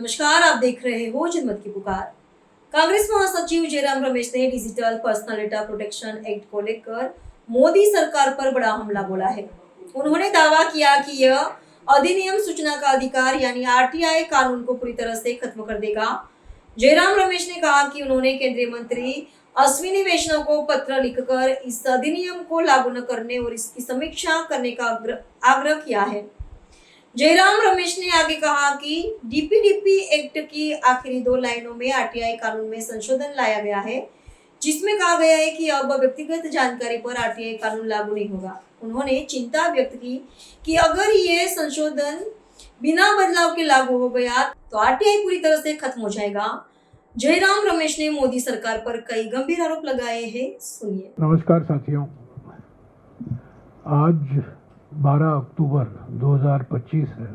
नमस्कार, आप देख रहे हो जनमत की पुकार। कांग्रेस महासचिव जयराम रमेश ने digital personal data protection act को लेकर मोदी सरकार पर बड़ा हमला बोला है। उन्होंने दावा किया कि यह अधिनियम सूचना का अधिकार यानी आरटीआई कानून को पूरी तरह से खत्म कर देगा। जयराम रमेश ने कहा कि उन्होंने केंद्रीय मंत्री अश्विनी वैष्णव को पत्र लिखकर इस अधिनियम को लागू न करने और इसकी समीक्षा करने का आग्रह किया है। जयराम रमेश ने आगे कहा कि डीपीडीपी एक्ट की आखिरी 2 लाइनों में आरटीआई कानून में संशोधन लाया गया है, जिसमें कहा गया है कि अब व्यक्तिगत जानकारी पर आरटीआई कानून लागू नहीं होगा। उन्होंने चिंता व्यक्त की कि अगर ये संशोधन बिना बदलाव के लागू हो गया तो आरटीआई पूरी तरह से खत्म हो जाएगा। जयराम रमेश ने मोदी सरकार पर कई गंभीर आरोप लगाए हैं। सुनिए। नमस्कार साथियों, आज 12 अक्टूबर 2025 है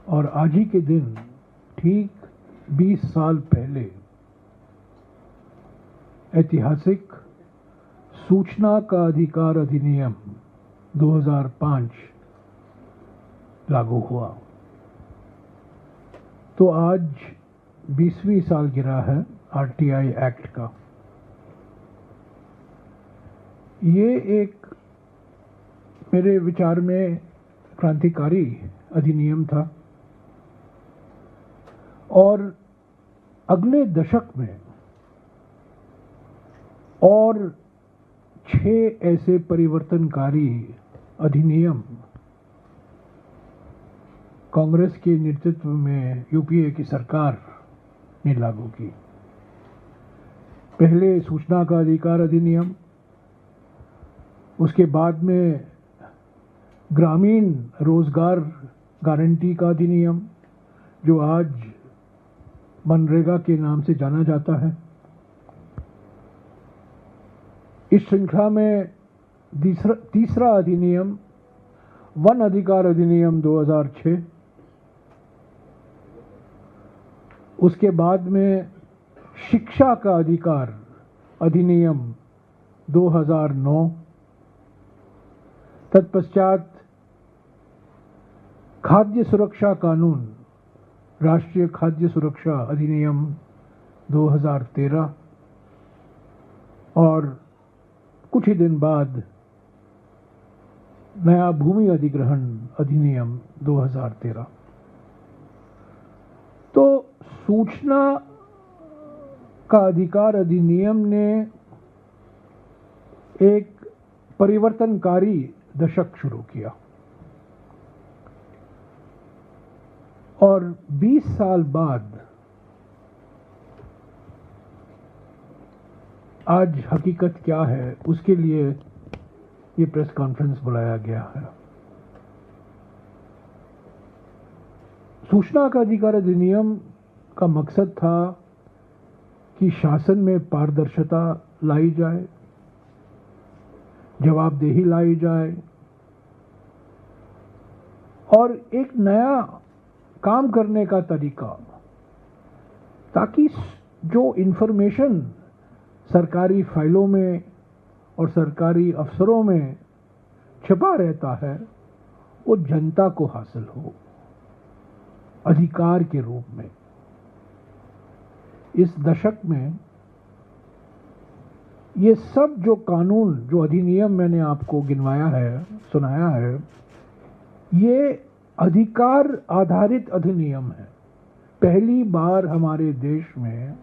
और आज ही के दिन ठीक 20 साल पहले ऐतिहासिक सूचना का अधिकार अधिनियम 2005 लागू हुआ। तो आज 20वीं सालगिरह है आरटीआई एक्ट का। ये एक मेरे विचार में क्रांतिकारी अधिनियम था और अगले दशक में और 6 ऐसे परिवर्तनकारी अधिनियम कांग्रेस के नेतृत्व में यूपीए की सरकार ने लागू की। पहले सूचना का अधिकार अधिनियम, उसके बाद में ग्रामीण रोजगार गारंटी का अधिनियम जो आज मनरेगा के नाम से जाना जाता है। इस श्रृंखला में तीसरा अधिनियम वन अधिकार अधिनियम 2006, उसके बाद में शिक्षा का अधिकार अधिनियम 2009, तत्पश्चात खाद्य सुरक्षा कानून राष्ट्रीय खाद्य सुरक्षा अधिनियम 2013 और कुछ ही दिन बाद नया भूमि अधिग्रहण अधिनियम 2013। तो सूचना का अधिकार अधिनियम ने एक परिवर्तनकारी दशक शुरू किया और 20 साल बाद आज हकीकत क्या है, उसके लिए ये प्रेस कॉन्फ्रेंस बुलाया गया है। सूचना का अधिकार अधिनियम का मकसद था कि शासन में पारदर्शिता लाई जाए, जवाबदेही लाई जाए और एक नया काम करने का तरीका, ताकि जो इंफॉर्मेशन सरकारी फाइलों में और सरकारी अफसरों में छिपा रहता है वो जनता को हासिल हो अधिकार के रूप में। इस दशक में ये सब जो कानून, जो अधिनियम मैंने आपको गिनवाया है, सुनाया है, ये अधिकार आधारित अधिनियम है। पहली बार हमारे देश में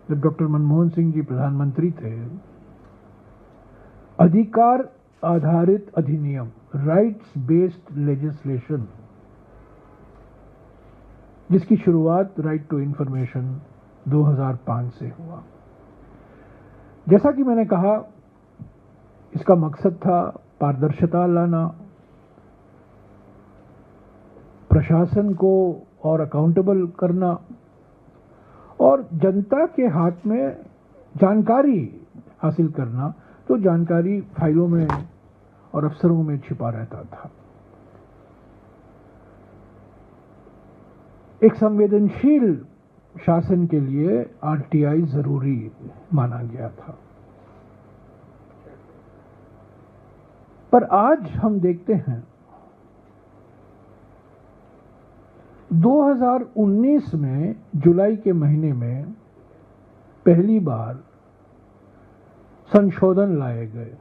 जब डॉक्टर मनमोहन सिंह जी प्रधानमंत्री थे, अधिकार आधारित अधिनियम, राइट्स बेस्ड लेजिस्लेशन, जिसकी शुरुआत राइट टू इंफॉर्मेशन 2005 से हुआ। जैसा कि मैंने कहा, इसका मकसद था पारदर्शिता लाना, प्रशासन को और अकाउंटेबल करना और जनता के हाथ में जानकारी हासिल करना। तो जानकारी फाइलों में और अफसरों में छिपा रहता था। एक संवेदनशील शासन के लिए आरटीआई जरूरी माना गया था। पर आज हम देखते हैं 2019 में जुलाई के महीने में पहली बार संशोधन लाए गए।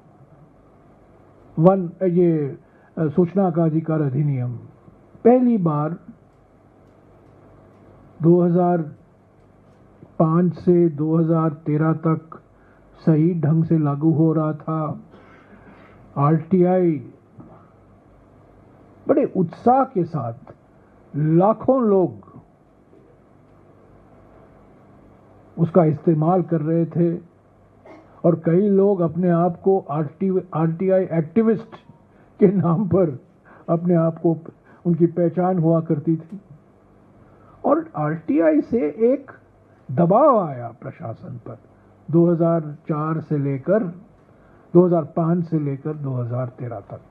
सूचना का अधिकार अधिनियम पहली बार 2005 से 2013 तक सही ढंग से लागू हो रहा था। आरटीआई बड़े उत्साह के साथ लाखों लोग उसका इस्तेमाल कर रहे थे और कई लोग अपने आप को आरटीआई एक्टिविस्ट के नाम पर अपने आप को उनकी पहचान हुआ करती थी। और आरटीआई से एक दबाव आया प्रशासन पर 2005 से लेकर 2013 तक।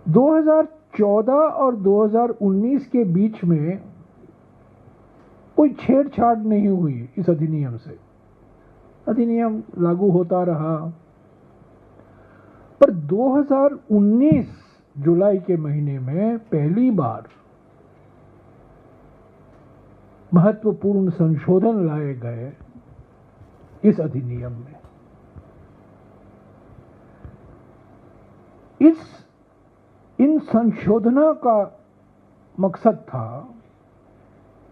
2014 और 2019 के बीच में कोई छेड़छाड़ नहीं हुई इस अधिनियम से। अधिनियम लागू होता रहा, पर 2019 जुलाई के महीने में पहली बार महत्वपूर्ण संशोधन लाए गए इस अधिनियम में। इन संशोधनों का मकसद था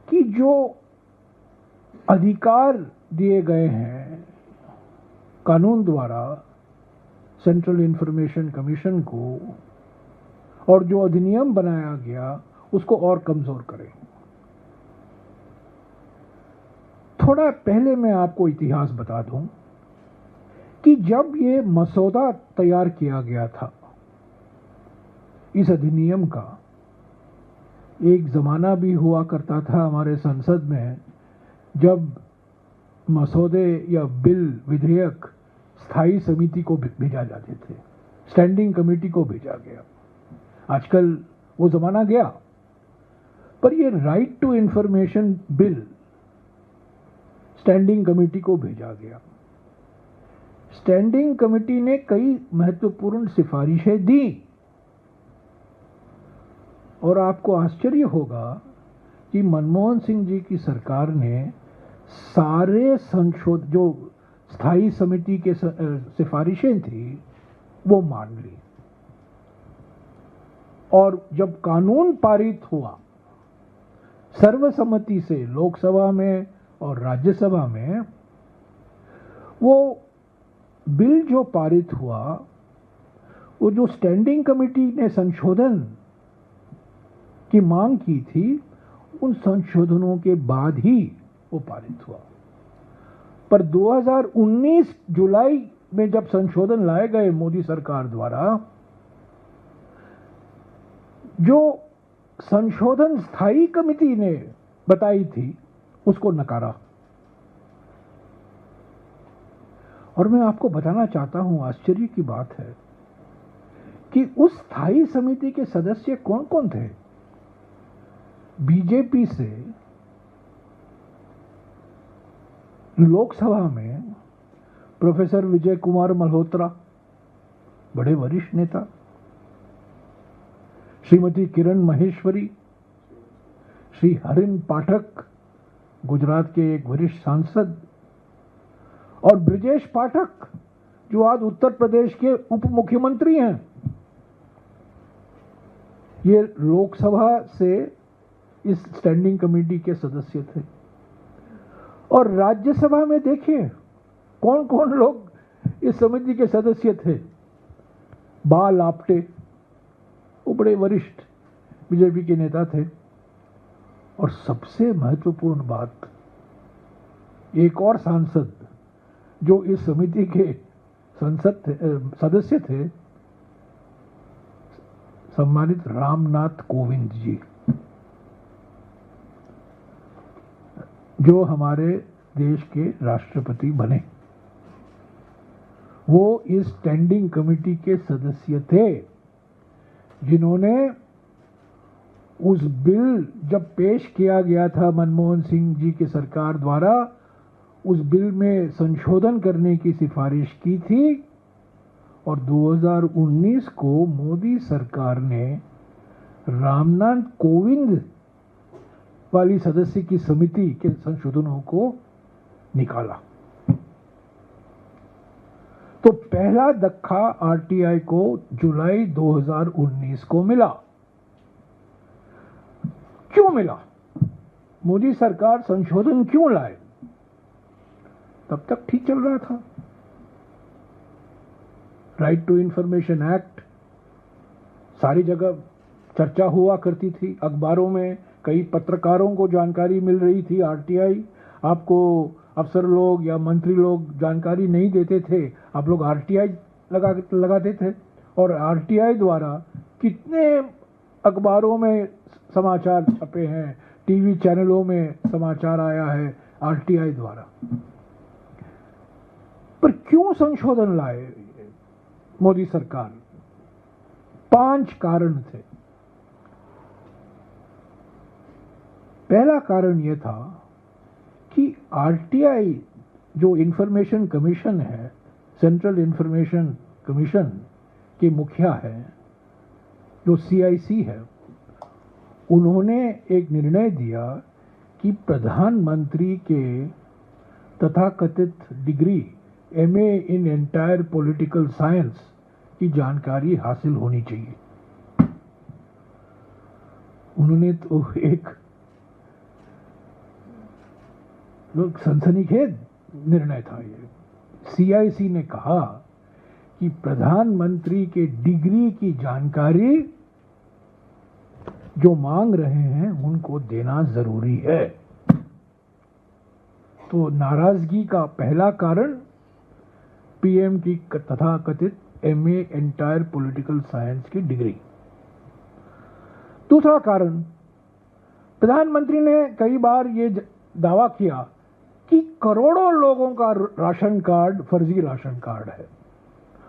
कि जो अधिकार दिए गए हैं कानून द्वारा सेंट्रल इंफॉर्मेशन कमीशन को और जो अधिनियम बनाया गया उसको और कमजोर करें। थोड़ा पहले मैं आपको इतिहास बता दूं कि जब ये मसौदा तैयार किया गया था इस अधिनियम का, एक जमाना भी हुआ करता था हमारे संसद में जब मसौदे या बिल विधेयक स्थायी समिति को भेजा जाते थे, स्टैंडिंग कमेटी को भेजा गया। आजकल वो जमाना गया, पर ये right to information bill standing committee को भेजा गया। स्टैंडिंग कमेटी ने कई महत्वपूर्ण सिफारिशें दी और आपको आश्चर्य होगा कि मनमोहन सिंह जी की सरकार ने सारे जो स्थायी समिति के सिफारिशें थी वो मान ली। और जब कानून पारित हुआ सर्वसम्मति से लोकसभा में और राज्यसभा में, वो बिल जो पारित हुआ, वो जो स्टैंडिंग कमेटी ने संशोधन की मांग की थी, उन संशोधनों के बाद ही वो पारित हुआ। पर 2019 जुलाई में जब संशोधन लाए गए मोदी सरकार द्वारा, जो संशोधन स्थायी कमेटी ने बताई थी उसको नकारा। और मैं आपको बताना चाहता हूं, आश्चर्य की बात है कि उस स्थायी समिति के सदस्य कौन कौन थे। बीजेपी से लोकसभा में प्रोफेसर विजय कुमार मल्होत्रा, बड़े वरिष्ठ नेता, श्रीमती किरण महेश्वरी, श्री हरिन पाठक, गुजरात के एक वरिष्ठ सांसद, और ब्रिजेश पाठक जो आज उत्तर प्रदेश के उप मुख्यमंत्री हैं। ये लोकसभा से इस स्टैंडिंग कमेटी के सदस्य थे। और राज्यसभा में देखिए कौन कौन लोग इस समिति के सदस्य थे। बाल आप्टे, वो बड़े वरिष्ठ बीजेपी के नेता थे। और सबसे महत्वपूर्ण बात, एक और सांसद जो इस समिति के सदस्य थे, सम्मानित रामनाथ कोविंद जी, जो हमारे देश के राष्ट्रपति बने, वो इस स्टैंडिंग कमेटी के सदस्य थे जिन्होंने उस बिल जब पेश किया गया था मनमोहन सिंह जी की सरकार द्वारा, उस बिल में संशोधन करने की सिफारिश की थी। और 2019 को मोदी सरकार ने रामनाथ कोविंद वाली सदस्य की समिति के संशोधनों को निकाला। तो पहला धक्का आरटीआई को जुलाई 2019 को मिला। क्यों मिला? मोदी सरकार संशोधन क्यों लाए? तब तक ठीक चल रहा था। राइट टू इंफॉर्मेशन एक्ट सारी जगह चर्चा हुआ करती थी, अखबारों में कई पत्रकारों को जानकारी मिल रही थी। आरटीआई आपको अफसर लोग या मंत्री लोग जानकारी नहीं देते थे, आप लोग आरटीआई लगाते थे, और आरटीआई द्वारा कितने अखबारों में समाचार छपे हैं, टीवी चैनलों में समाचार आया है आरटीआई द्वारा। पर क्यों संशोधन लाए मोदी सरकार? 5 कारण थे। पहला कारण यह था कि आरटीआई जो इंफॉर्मेशन कमीशन है, सेंट्रल इंफॉर्मेशन कमीशन के मुखिया है, जो सीआईसी है, उन्होंने एक निर्णय दिया कि प्रधानमंत्री के तथाकथित degree MA in entire political science की जानकारी हासिल होनी चाहिए। उन्होंने तो एक सनसनीखेज निर्णय था ये। सीआईसी ने कहा कि प्रधानमंत्री के डिग्री की जानकारी जो मांग रहे हैं उनको देना जरूरी है। तो नाराजगी का पहला कारण पीएम की तथाकथित एमए एंटायर पॉलिटिकल साइंस की डिग्री। दूसरा कारण, प्रधानमंत्री ने कई बार ये दावा किया कि करोड़ों लोगों का राशन कार्ड फर्जी राशन कार्ड है,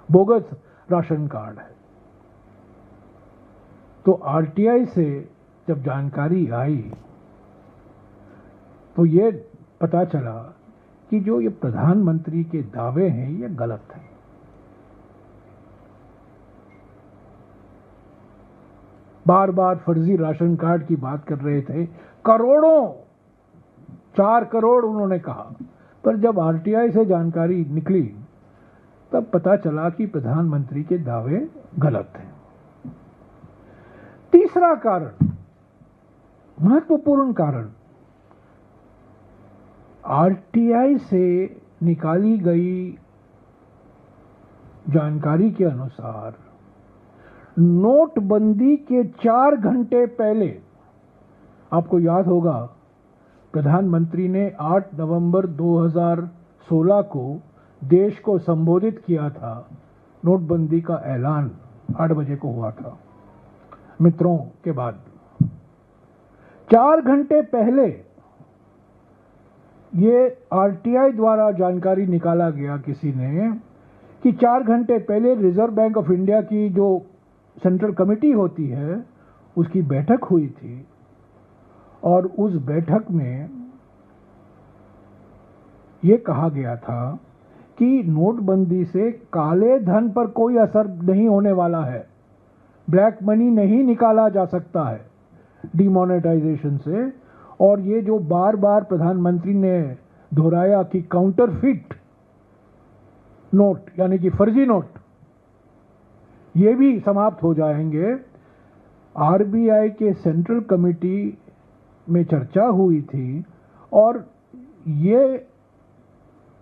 बोगस राशन कार्ड है। तो आरटीआई से जब जानकारी आई तो ये पता चला कि जो ये प्रधानमंत्री के दावे हैं ये गलत हैं। बार बार फर्जी राशन कार्ड की बात कर रहे थे, करोड़ों, 4 करोड़ उन्होंने कहा, पर जब आरटीआई से जानकारी निकली तब पता चला कि प्रधानमंत्री के दावे गलत हैं। तीसरा कारण, महत्वपूर्ण कारण, आरटीआई से निकाली गई जानकारी के अनुसार नोटबंदी के 4 घंटे पहले, आपको याद होगा प्रधानमंत्री ने 8 नवंबर 2016 को देश को संबोधित किया था। नोटबंदी का ऐलान 8 बजे को हुआ था, मित्रों के बाद। 4 घंटे पहले ये आरटीआई द्वारा जानकारी निकाला गया किसी ने कि 4 घंटे पहले रिजर्व बैंक ऑफ इंडिया की जो सेंट्रल कमेटी होती है उसकी बैठक हुई थी, और उस बैठक में ये कहा गया था कि नोटबंदी से काले धन पर कोई असर नहीं होने वाला है, ब्लैक मनी नहीं निकाला जा सकता है डिमोनेटाइजेशन से। और ये जो बार बार प्रधानमंत्री ने दोहराया कि काउंटरफिट नोट यानी कि फर्जी नोट, ये भी समाप्त हो जाएंगे। आरबीआई के सेंट्रल कमेटी में चर्चा हुई थी और ये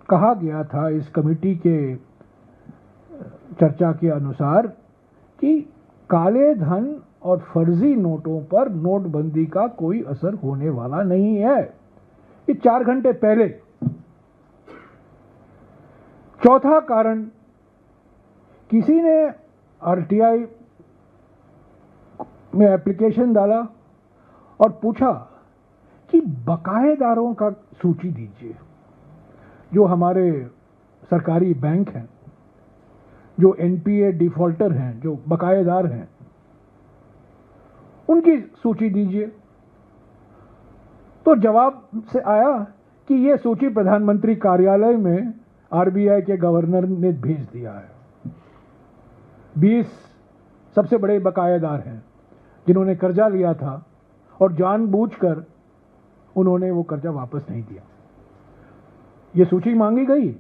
कहा गया था इस कमेटी के चर्चा के अनुसार कि काले धन और फर्जी नोटों पर नोटबंदी का कोई असर होने वाला नहीं है। ये 4 घंटे पहले। चौथा कारण, किसी ने आरटीआई में एप्लीकेशन डाला और पूछा कि बकाएदारों का सूची दीजिए, जो हमारे सरकारी बैंक हैं, जो एनपीए डिफॉल्टर हैं, जो बकाएदार हैं, उनकी सूची दीजिए। तो जवाब से आया कि यह सूची प्रधानमंत्री कार्यालय में आरबीआई के गवर्नर ने भेज दिया है। 20 सबसे बड़े बकाएदार हैं जिन्होंने कर्जा लिया था और जानबूझकर उन्होंने वो कर्जा वापस नहीं दिया। ये सूची मांगी गई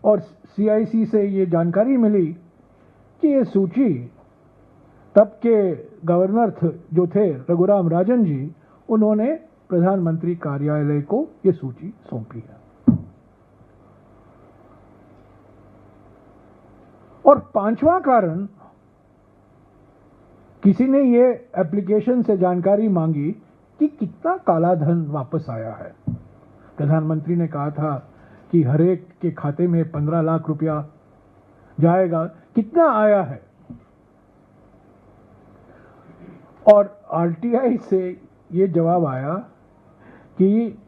और CIC से ये जानकारी मिली कि ये सूची तब के गवर्नर जो थे रघुराम राजन जी, उन्होंने प्रधानमंत्री कार्यालय को ये सूची सौंपी है। और पांचवा कारण, किसी ने ये एप्लीकेशन से जानकारी मांगी कि कितना काला धन वापस आया है। प्रधानमंत्री ने कहा था कि हर एक के खाते में 15 लाख रुपया जाएगा, कितना आया है। और RTI से ये जवाब आया कि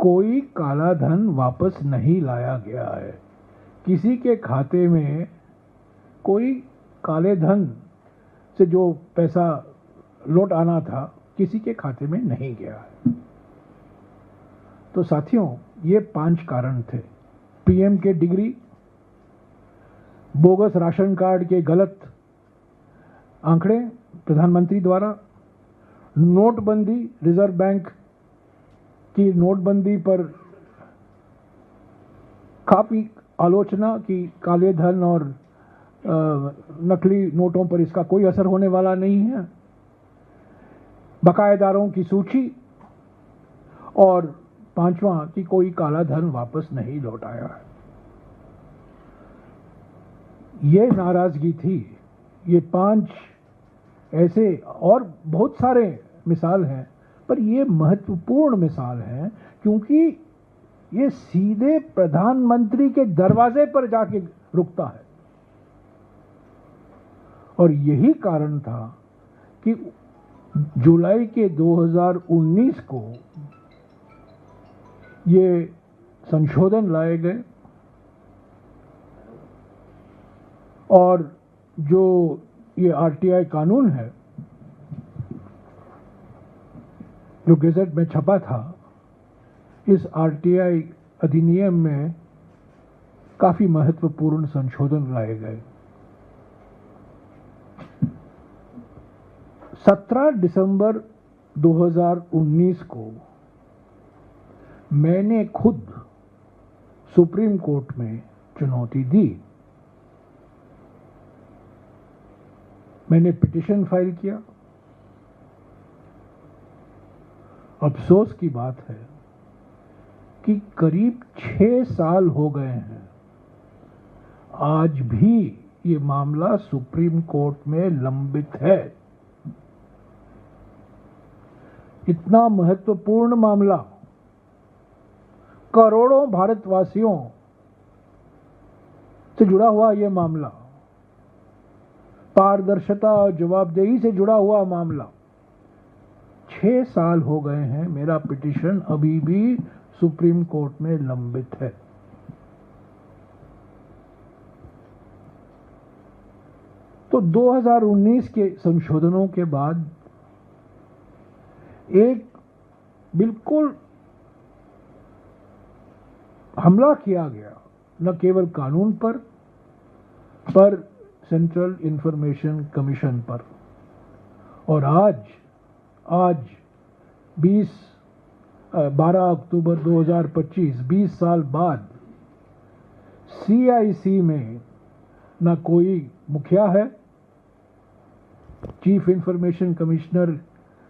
कोई काला धन वापस नहीं लाया गया है, किसी के खाते में कोई काले धन से जो पैसा लौट आना था किसी के खाते में नहीं गया है। तो साथियों, ये 5 कारण थे। PM के डिग्री, बोगस राशन कार्ड के गलत आंकड़े प्रधानमंत्री द्वारा, नोटबंदी, रिजर्व बैंक की नोटबंदी पर काफी आलोचना कि काले धन और नकली नोटों पर इसका कोई असर होने वाला नहीं है, बकायेदारों की सूची, और 5वां कि कोई काला धन वापस नहीं लौट आया है। ये नाराजगी थी। ये 5 ऐसे और बहुत सारे मिसाल हैं, पर ये महत्वपूर्ण मिसाल है क्योंकि ये सीधे प्रधानमंत्री के दरवाजे पर जाके रुकता है। और यही कारण था कि जुलाई के 2019 को ये संशोधन लाए गए और जो ये RTI कानून है जो गैजेट में छपा था, इस RTI अधिनियम में काफी महत्वपूर्ण संशोधन लाए गए। 17 दिसंबर 2019 को मैंने खुद सुप्रीम कोर्ट में चुनौती दी। मैंने पिटीशन फाइल किया। अफसोस की बात है कि करीब 6 साल हो गए हैं, आज भी ये मामला सुप्रीम कोर्ट में लंबित है। इतना महत्वपूर्ण मामला, करोड़ों भारतवासियों से जुड़ा हुआ यह मामला, पारदर्शिता और जवाबदेही से जुड़ा हुआ मामला, 6 साल हो गए हैं, मेरा पिटीशन अभी भी सुप्रीम कोर्ट में लंबित है। तो 2019 के संशोधनों के बाद एक बिल्कुल हमला किया गया, न केवल कानून पर सेंट्रल इंफॉर्मेशन कमीशन पर। और आज 12 अक्टूबर 2025, 20 साल बाद CIC में न कोई मुखिया है, चीफ इंफॉर्मेशन कमिश्नर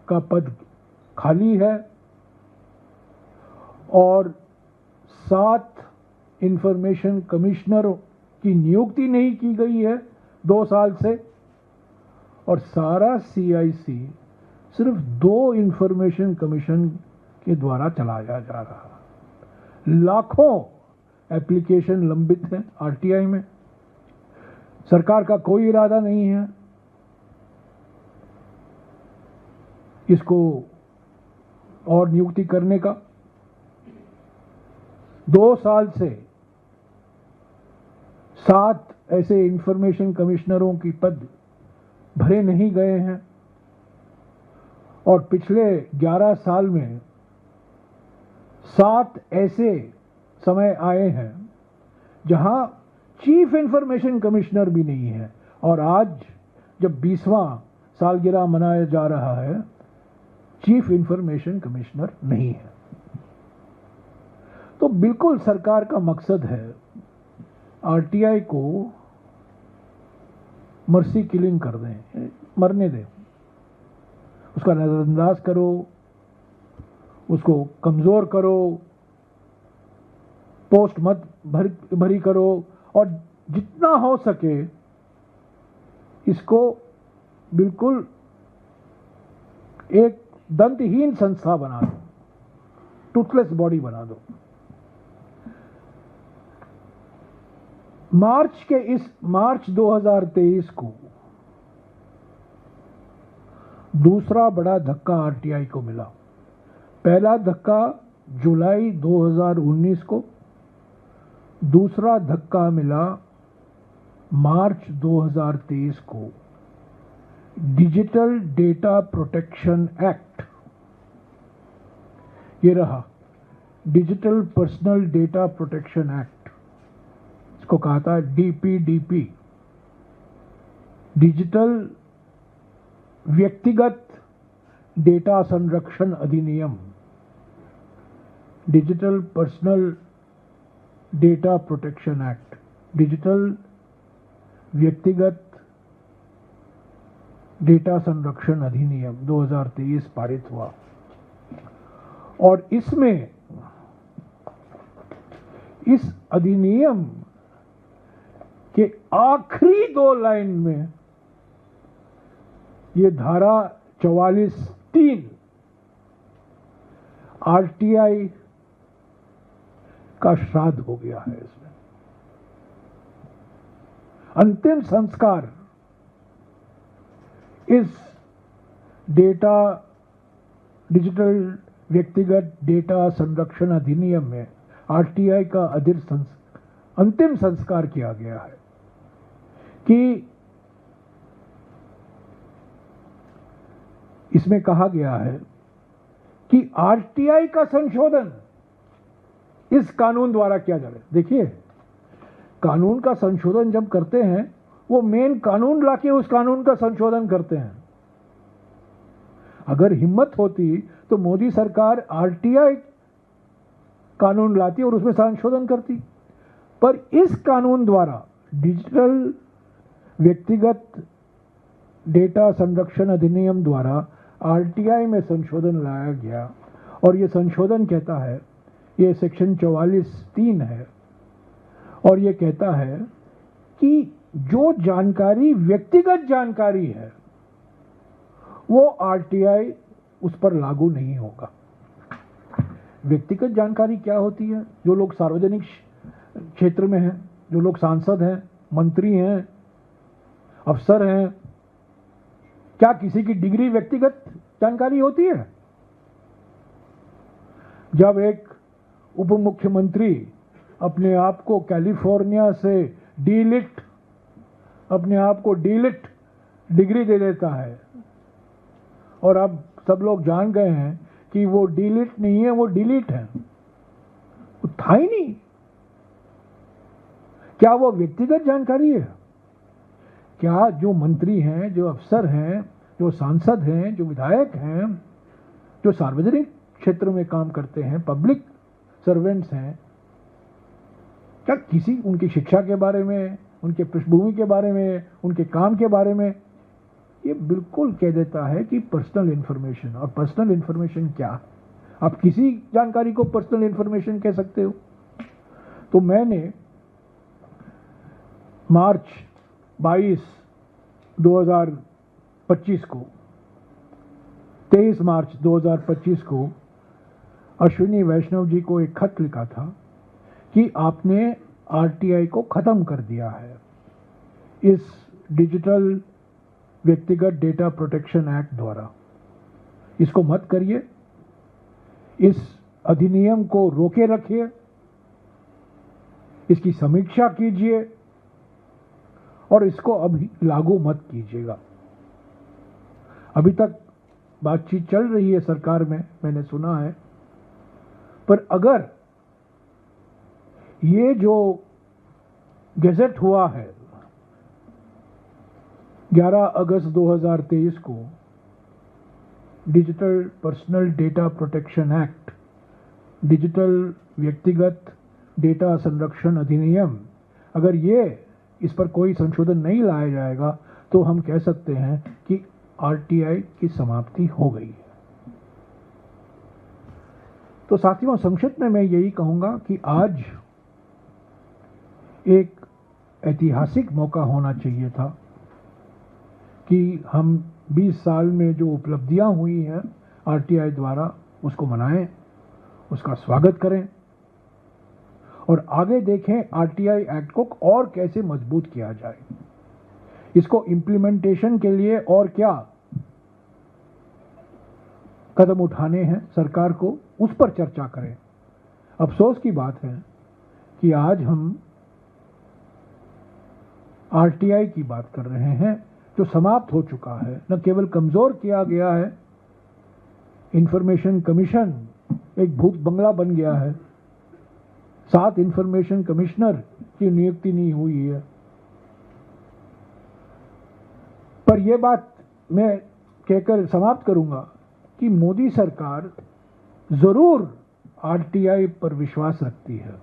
का पद खाली है और 7 इंफॉर्मेशन कमिश्नरों की नियुक्ति नहीं की गई है 2 साल से, और सारा CIC सिर्फ 2 इंफॉर्मेशन कमीशन के द्वारा चलाया जा रहा है। लाखों एप्लीकेशन लंबित हैं RTI में। सरकार का कोई इरादा नहीं है इसको और नियुक्ति करने का। 2 साल से 7 ऐसे इंफॉर्मेशन कमिश्नरों की पद भरे नहीं गए हैं और पिछले 11 साल में 7 ऐसे समय आए हैं जहां चीफ इंफॉर्मेशन कमिश्नर भी नहीं है। और आज जब 20वां सालगिरह मनाया जा रहा है, चीफ इंफॉर्मेशन कमिश्नर नहीं है। तो बिल्कुल सरकार का मकसद है आरटीआई को मर्सी किलिंग कर दें, मरने दें, उसका नजरअंदाज करो, उसको कमजोर करो, पोस्ट मत भरी करो, और जितना हो सके इसको बिल्कुल एक दंतहीन संस्था बना दो, टूथलेस बॉडी बना दो। मार्च 2023 को दूसरा बड़ा धक्का आरटीआई को मिला। पहला धक्का जुलाई 2019 को, दूसरा धक्का मिला मार्च 2023 को। डिजिटल डेटा प्रोटेक्शन एक्ट, ये रहा digital personal data protection act, इसको कहा था डीपीडीपी, डिजिटल व्यक्तिगत डेटा संरक्षण अधिनियम, digital personal data protection act, digital व्यक्तिगत डेटा संरक्षण अधिनियम 2023 पारित हुआ। और इसमें इस अधिनियम के आखिरी 2 लाइन में ये धारा 44(3) आरटीआई का श्राद्ध हो गया है। इसमें अंतिम संस्कार इस डिजिटल व्यक्तिगत डेटा संरक्षण अधिनियम में आरटीआई का अंतिम संस्कार किया गया है कि इसमें कहा गया है कि आरटीआई का संशोधन इस कानून द्वारा किया जा रहा है। देखिए, कानून का संशोधन जब करते हैं वो मेन कानून लाके उस कानून का संशोधन करते हैं। अगर हिम्मत होती तो मोदी सरकार आरटीआई कानून लाती और उसमें संशोधन करती, पर इस कानून द्वारा डिजिटल व्यक्तिगत डेटा संरक्षण अधिनियम द्वारा आरटीआई में संशोधन लाया गया। और ये संशोधन कहता है, ये सेक्शन 44(3) है, और ये कहता है कि जो जानकारी व्यक्तिगत जानकारी है वो आरटीआई उस पर लागू नहीं होगा। व्यक्तिगत जानकारी क्या होती है? जो लोग सार्वजनिक क्षेत्र में हैं, जो लोग सांसद हैं, मंत्री हैं, अफसर हैं, क्या किसी की डिग्री व्यक्तिगत जानकारी होती है? जब एक उप मुख्यमंत्री अपने आप को कैलिफोर्निया से डीलिट डिग्री दे देता है, और अब सब लोग जान गए हैं कि वो डीलिट नहीं है, वो डिलीट है, वो था ही नहीं, क्या वो व्यक्तिगत जानकारी है? क्या जो मंत्री हैं, जो अफसर हैं, जो सांसद हैं, जो विधायक हैं, जो सार्वजनिक क्षेत्र में काम करते हैं, पब्लिक सर्वेंट्स हैं, क्या किसी उनकी शिक्षा के बारे में, उनके पृष्ठभूमि के बारे में, उनके काम के बारे में? ये बिल्कुल कह देता है कि पर्सनल इंफॉर्मेशन। और पर्सनल इंफॉर्मेशन क्या? आप किसी जानकारी को पर्सनल इंफॉर्मेशन कह सकते हो। तो मैंने मार्च 22, 2025 को 23 मार्च 2025 को अश्विनी वैष्णव जी को एक खत लिखा था कि आपने आरटीआई को खत्म कर दिया है। इस डिजिटल व्यक्तिगत डेटा प्रोटेक्शन एक्ट द्वारा इसको मत करिए, इस अधिनियम को रोके रखिए, इसकी समीक्षा कीजिए और इसको अभी लागू मत कीजिएगा। अभी तक बातचीत चल रही है सरकार में, मैंने सुना है, पर अगर ये जो गैजेट हुआ है 11 अगस्त 2023 को digital personal data protection act, digital व्यक्तिगत डेटा संरक्षण अधिनियम, अगर ये इस पर कोई संशोधन नहीं लाया जाएगा तो हम कह सकते हैं कि आरटीआई की समाप्ति हो गई है। तो साथियों, संक्षिप्त में मैं यही कहूंगा कि आज एक ऐतिहासिक मौका होना चाहिए था कि हम 20 साल में जो उपलब्धियां हुई हैं आरटीआई द्वारा उसको मनाएं, उसका स्वागत करें और आगे देखें आरटीआई एक्ट को और कैसे मजबूत किया जाए, इसको इम्प्लीमेंटेशन के लिए और क्या कदम उठाने हैं सरकार को, उस पर चर्चा करें। अफसोस की बात है कि आज हम आरटीआई की बात कर रहे हैं जो समाप्त हो चुका है, न केवल कमजोर किया गया है, इंफॉर्मेशन कमीशन एक भूत बंगला बन गया है, 7 इंफॉर्मेशन कमिश्नर की नियुक्ति नहीं हुई है। पर यह बात मैं कहकर समाप्त करूंगा कि मोदी सरकार जरूर आरटीआई पर विश्वास रखती है,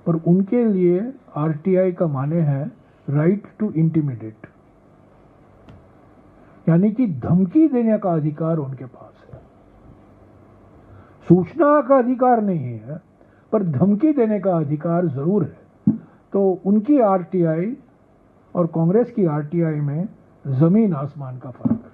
पर उनके लिए आरटीआई का माने है राइट टू इंटिमिडेट, यानी कि धमकी देने का अधिकार उनके पास है। सूचना का अधिकार नहीं है, पर धमकी देने का अधिकार जरूर है। तो उनकी आरटीआई और कांग्रेस की आरटीआई में जमीन आसमान का फर्क है।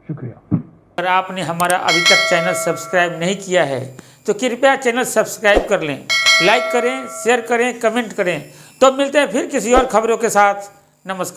शुक्रिया। अगर आपने हमारा अभी तक चैनल सब्सक्राइब नहीं किया है तो कृपया चैनल सब्सक्राइब कर लें, लाइक करें, शेयर करें, कमेंट करें। तो मिलते हैं फिर किसी और खबरों के साथ। नमस्कार।